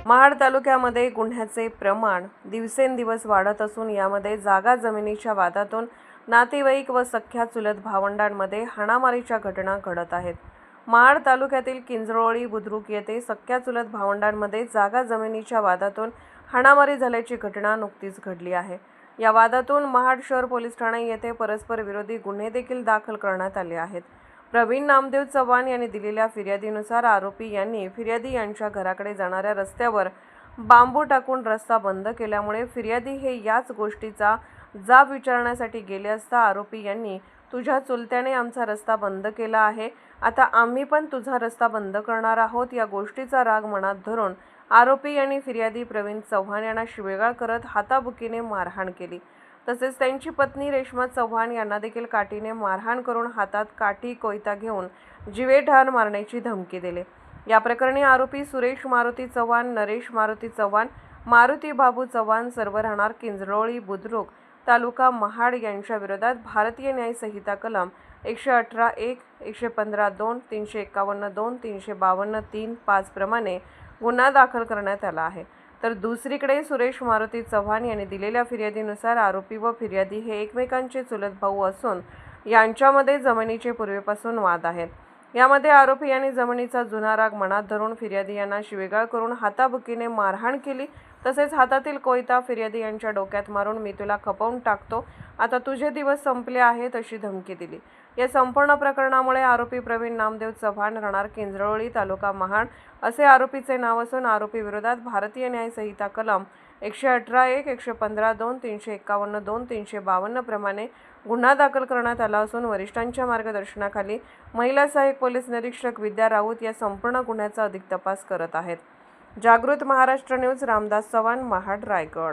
महाड तालुक्यामध्ये गुन्ह्याचे प्रमाण दिवसेंदिवस वाढत असून यामध्ये जागा जमिनीच्या वादातून नातेवाईक व सख्या चुलत भावंडांमध्ये हाणामारीच्या घटना घडत आहेत। महाड तालुक्यातील किंजळोळी बुद्रुक येथे सख्या चुलत भावंडांमध्ये जागा जमिनीच्या वादातून हाणामारी झाल्याची घटना नुकतीच घडली आहे। या वादातून महाड शहर पोलीस ठाणे येथे परस्पर विरोधी गुन्हे देखील दाखल करण्यात आले आहेत। प्रवीण नामदेव चव्हाण यांनी दिलेल्या फिर्यादीनुसार आरोपी यांनी फिर्यादी यांच्या घराकडे जाणाऱ्या रस्त्यावर बांबू टाकून रस्ता बंद केल्यामुळे फिर्यादी हे याच गोष्टीचा जाब विचारण्यासाठी गेले असता आरोपी यांनी तुझ्या चुलत्याने आमचा रस्ता बंद केला आहे, आता आम्ही पण तुझा रस्ता बंद करणार आहोत या गोष्टीचा राग मनात धरून आरोपी यांनी फिर्यादी प्रवीण चव्हाण यांना शिवेगाळ करत हाताबुकीने मारहाण केली। तसेच त्यांची पत्नी रेश्मा चव्हाण यांना देखील काठीने मारहाण करून हातात काठी कोयता घेऊन जीवेठार मारण्याची धमकी दिली। या प्रकरणी आरोपी सुरेश मारुती चव्हाण, नरेश मारुती चव्हाण, मारुती बाबू चव्हाण सर्व राहणार किंजळोळी बुद्रुक तालुका महाड यांच्या विरोधात भारतीय न्याय संहिता कलम 118(1), 115(2), 351(2), 352(3)(5) प्रमाणे गुन्हा दाखल करण्यात आला आहे। तर दुसरीकडे सुरेश मारुती चव्हाण यांनी दिलेल्या फिर्यादीनुसार आरोपी व फिर्यादी हे एकमेकांचे चुलत भाऊ असून यांच्यामध्ये जमिनीचे पूर्वीपासून वाद आहेत। यामध्ये आरोपी यांनी जमिनीचा जुना राग मनात धरून फिर्यादी यांना शिवेगाळ करून हाताबुकीने मारहाण केली। तसेच हातातील कोयता फिर्यादी यांच्या डोक्यात मारून मी तुला खपवून टाकतो, आता तुझे दिवस संपले आहेत अशी धमकी दिली। या संपूर्ण प्रकरणामुळे आरोपी प्रवीण नामदेव चव्हाण राहणार किंजळोळी तालुका महाड असे आरोपीचे नाव असून आरोपी विरोधात भारतीय न्याय संहिता कलम 118(1), 115(2), 351(2), 352 प्रमाणे गुन्हा दाखल करण्यात आला असून वरिष्ठांच्या मार्गदर्शनाखाली महिला सहाय्यक पोलीस निरीक्षक विद्या राऊत या संपूर्ण गुन्ह्याचा अधिक तपास करत आहेत। जागृत महाराष्ट्र न्यूज, रामदास चव्हाण, महाड, रायगड।